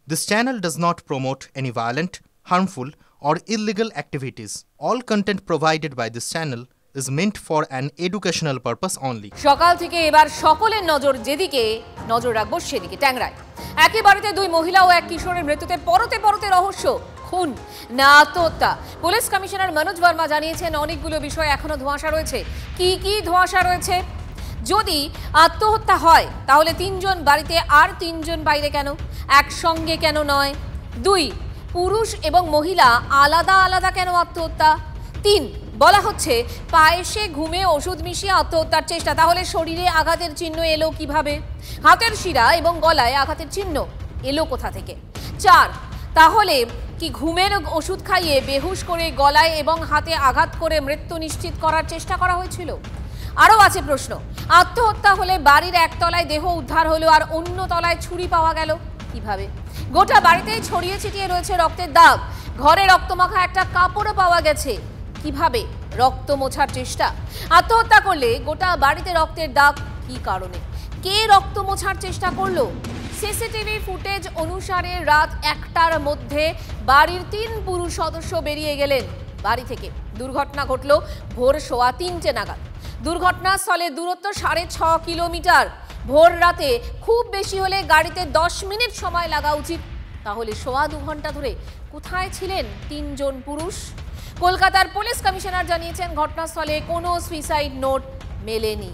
This channel does not promote any violent, harmful, or illegal activities. All content provided by this channel is meant for an educational purpose only. সকাল থেকে এবার সকলের নজর যেদিকে নজর রাখবো সেদিকে ট্যাংরায় একই বাড়িতে দুই মহিলা ও এক কিশোরের মৃত্যুতে পরতে পরতে রহস্য খুন না আত্মহত্যা। পুলিশ কমিশনার মনোজ বর্মা জানিয়েছেন অনেকগুলো বিষয় এখনো ধোঁয়াশা রয়েছে। কি ধোঁয়াশা রয়েছে? যদি আত্মহত্যা হয় তাহলে তিনজন বাড়িতে আর তিনজন বাইরে কেন, একসঙ্গে কেন নয়? দুই, পুরুষ এবং মহিলা আলাদা আলাদা কেন আত্মহত্যা? তিন, বলা হচ্ছে পায়েসে ঘুমে ওষুধ মিশিয়ে আত্মহত্যার চেষ্টা, তাহলে শরীরে আঘাতের চিহ্ন এলো কিভাবে? হাতের শিরা এবং গলায় আঘাতের চিহ্ন এলো কোথা থেকে? চার, তাহলে কি ঘুমের ওষুধ খাইয়ে বেহুশ করে গলায় এবং হাতে আঘাত করে মৃত্যু নিশ্চিত করার চেষ্টা করা হয়েছিল? আরও আছে প্রশ্ন, আত্মহত্যা হলে বাড়ির একতলায় দেহ উদ্ধার হলো আর অন্য তলায় ছুরি পাওয়া গেল কিভাবে? গোটা বাড়িতেই ছড়িয়ে ছিটিয়ে রয়েছে রক্তের দাগ, ঘরে রক্তমাখা একটা কাপড়ও পাওয়া গেছে কিভাবে? রক্ত মোছার চেষ্টা। আত্মহত্যা করলে গোটা বাড়িতে রক্তের দাগ কি কারণে? কে রক্ত মোছার চেষ্টা করলো? সিসিটিভি ফুটেজ অনুসারে রাত 1টার মধ্যে বাড়ির 3 পুরুষ সদস্য বেরিয়ে গেলেন বাড়ি থেকে। দুর্ঘটনা ঘটল ভোর 3:15 নাগাদ। দুর্ঘটনাস্থলে দূরত্ব 6.5 কিলোমিটার। ভোর রাতে খুব বেশি হলে গাড়িতে 10 মিনিট সময় লাগা উচিত, তাহলে 2.25 ঘন্টা ধরে কোথায় ছিলেন 3 জন পুরুষ? কলকাতার পুলিশ কমিশনার জানিয়েছেন ঘটনাস্থলে কোনো সুইসাইড নোট মেলেনি।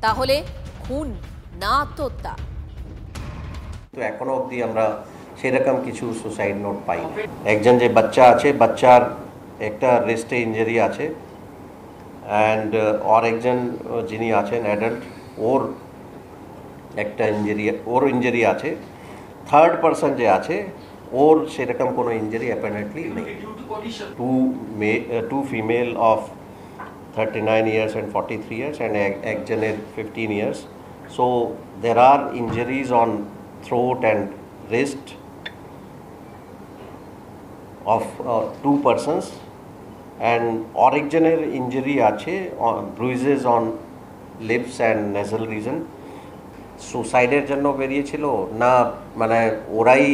তাহলে খুন না আত্মহত্যা? তো এখনো অবধি আমরা সেরকম কিছু সুসাইড নোট পাই না। একজন যে বাচ্চা আছে, বাচ্চার একটা রিস্টে ইঞ্জুরি আছে, অ্যান্ড আর একজন যিনি আছেন অ্যাডাল্ট, ওর একটা ইঞ্জুরি আছে। থার্ড পারসন যে আছে ওর সেরকম কোনো ইঞ্জুরি অ্যাপারেন্টলি নেই। Two female of 39 years and 43 years and একজনের 15 years. So there are injuries on throat and wrist of 2 persons, and একজনের ইঞ্জুরি আছে, bruises on lips and nasal region. সুসাইডের জন্য বেরিয়েছিল না মানে ওরাই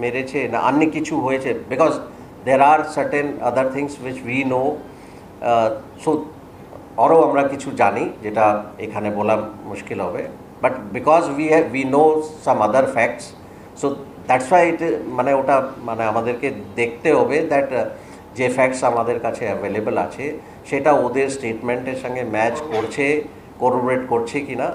মেরেছে না অন্য কিছু হয়েছে? Because there are certain other things which we know. So আরও আমরা কিছু জানি যেটা এখানে বলা মুশকিল হবে, but because we know some other facts, so that's why মানে ওটা মানে আমাদেরকে দেখতে হবে দ্যাট যে ফ্যাক্টস আমাদের কাছে অ্যাভেলেবল আছে সেটা ওদের স্টেটমেন্টের সঙ্গে ম্যাচ করছে, কোরোবরেট করছে কিনা।